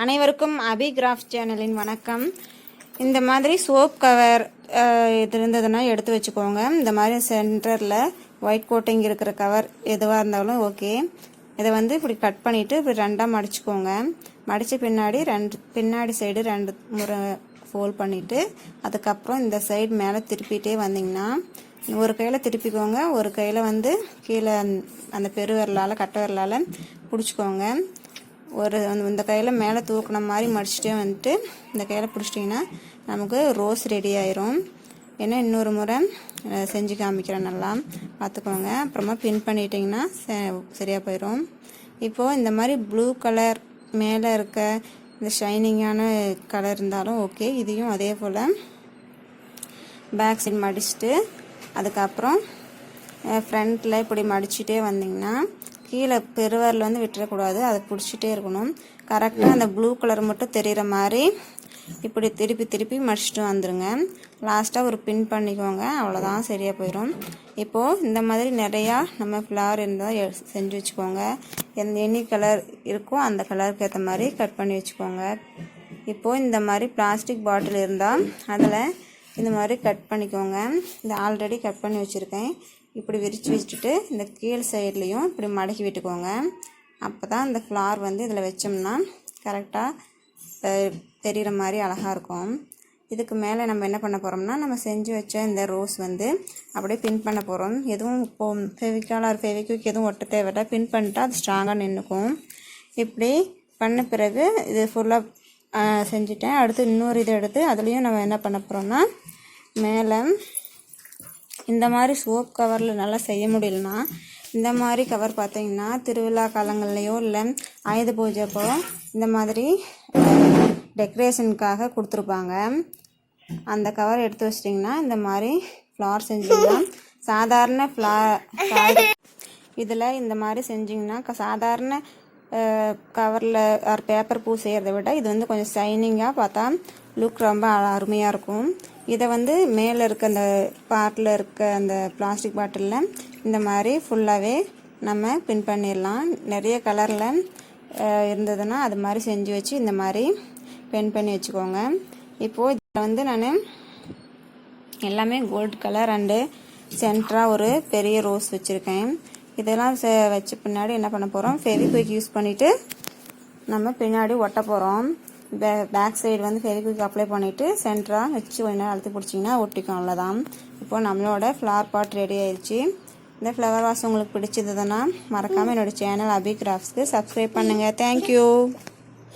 அனைவருக்கும் அபி கிராஃப்ட் சேனலின் வணக்கம். இந்த மாதிரி சோப் கவர் இது இருந்ததுன்னா எடுத்து வச்சுக்கோங்க. இந்த மாதிரி சென்டரில் ஒயிட் கோட்டிங் இருக்கிற கவர் எதுவாக இருந்தாலும் ஓகே. இதை வந்து இப்படி கட் பண்ணிவிட்டு இப்படி ரெண்டாக மடிச்சுக்கோங்க. மடித்த பின்னாடி சைடு 2 முறை ஃபோல்ட் பண்ணிவிட்டு அதுக்கப்புறம் இந்த சைடு மேலே திருப்பிகிட்டே வந்தீங்கன்னா ஒரு கையில் திருப்பிக்கோங்க, ஒரு கையில் வந்து கீழே அந்த பெருவிரலால் கட்டை விரலால் பிடிச்சிக்கோங்க. இந்த கையில் மேலே தூக்கின மாதிரி மடிச்சுட்டே வந்துட்டு இந்த கையில் பிடிச்சிட்டிங்கன்னா நமக்கு ரோஸ் ரெடி ஆயிரும். ஏன்னா இன்னொரு முறை செஞ்சு காமிக்கிறேன், நல்லா பார்த்துக்கோங்க. அப்புறமா பின் பண்ணிட்டிங்கன்னா சரியாக போயிடும். இப்போது இந்த மாதிரி ப்ளூ கலர் மேலே இருக்க இந்த ஷைனிங்கான கலர் இருந்தாலும் ஓகே. இதையும் அதே போல் பேக் சைடு மடிச்சுட்டு அதுக்கப்புறம் ஃப்ரண்ட்டில் இப்படி மடிச்சுட்டே வந்திங்கன்னா கீழே பெருவரில் வந்து விட்டுறக்கூடாது, அதை பிடிச்சிட்டே இருக்கணும். கரெக்டாக அந்த ப்ளூ கலர் மட்டும் தெரிகிற மாதிரி இப்படி திருப்பி மடிச்சுட்டு வந்துடுங்க. லாஸ்ட்டாக ஒரு பின் பண்ணிக்கோங்க, அவ்வளோதான், சரியாக போயிடும். இப்போது இந்த மாதிரி நிறையா நம்ம ஃப்ளவர் இருந்தால் செஞ்சு வச்சுக்கோங்க. எனி கலர் இருக்கோ அந்த கலருக்கு ஏற்ற மாதிரி கட் பண்ணி வச்சுக்கோங்க. இப்போது இந்த மாதிரி பிளாஸ்டிக் பாட்டில் இருந்தால் அதில் இந்த மாதிரி கட் பண்ணிக்கோங்க. இந்த ஆல்ரெடி கட் பண்ணி வச்சுருக்கேன். இப்படி விரித்து வச்சுட்டு இந்த கீழ் சைட்லேயும் இப்படி மடக்கி விட்டுக்கோங்க. அப்போ தான் இந்த ஃப்ளவர் வந்து இதில் வச்சோம்னா கரெக்டாக தெரிகிற மாதிரி அழகாக இருக்கும். இதுக்கு மேலே நம்ம என்ன பண்ண போகிறோம்னா நம்ம செஞ்சு வச்ச இந்த ரோஸ் வந்து அப்படியே பின் பண்ண போகிறோம். எதுவும் ஃபெவிக்விக் எதுவும் ஒட்ட தேவையில்லை, பின் பண்ணிட்டா அது ஸ்ட்ராங்காக நின்றுக்கும். இப்படி பண்ண பிறகு இது ஃபுல்லாக செஞ்சுட்டேன். அடுத்து இன்னொரு இதை எடுத்து அதுலேயும் நம்ம என்ன பண்ண போகிறோம்னா மேலே இந்த மாதிரி சோப் கவரில் நல்லா செய்ய முடியலனா இந்த மாதிரி கவர் பார்த்தீங்கன்னா திருவிழா காலங்கள்லையோ இல்லை ஆயுத பூஜை அப்போ இந்த மாதிரி டெக்கரேஷனுக்காக கொடுத்துருப்பாங்க. அந்த கவர் எடுத்து வச்சிட்டிங்கன்னா இந்த மாதிரி ஃப்ளவர் செஞ்சிங்கன்னா சாதாரண இதில் இந்த மாதிரி செஞ்சிங்கன்னா சாதாரண கவரில் பேப்பர் பூ செய்கிறத விட இது வந்து கொஞ்சம் ஷைனிங்காக பார்த்தா லுக் ரொம்ப அருமையாக இருக்கும். இதை வந்து மேலே இருக்க அந்த பார்ட்டில் இருக்க அந்த பிளாஸ்டிக் பாட்டிலில் இந்த மாதிரி ஃபுல்லாகவே நம்ம பின் பண்ணிடலாம். நிறைய கலரில் இருந்ததுன்னா அது மாதிரி செஞ்சு வச்சு இந்த மாதிரி பின் பண்ணி வச்சுக்கோங்க. இப்போது இதில் வந்து நான் எல்லாமே கோல்டு கலர் அண்டு சென்டராக ஒரு பெரிய ரோஸ் வச்சுருக்கேன். இதெல்லாம் வச்ச பின்னாடி என்ன பண்ண போகிறோம், ஃபெவிக்விக் யூஸ் பண்ணிவிட்டு நம்ம பின்னாடி ஒட்ட போகிறோம். பேக் சைடு வந்து ஃபெவிக்விக் அப்ளை பண்ணிவிட்டு சென்டராக வச்சு கொஞ்ச நேரம் அழுத்தி பிடிச்சிங்கன்னா ஒட்டிக்கும், அவ்வளோதான். இப்போ நம்மளோட ஃப்ளவர் பாட் ரெடி ஆயிடுச்சு. இந்த ஃப்ளவர் வாஷ் உங்களுக்கு பிடிச்சதுன்னா மறக்காமல் என்னோடய சேனல் அபி கிராஃப்ட்ஸ்க்கு சப்ஸ்கிரைப் பண்ணுங்கள். தேங்க்யூ.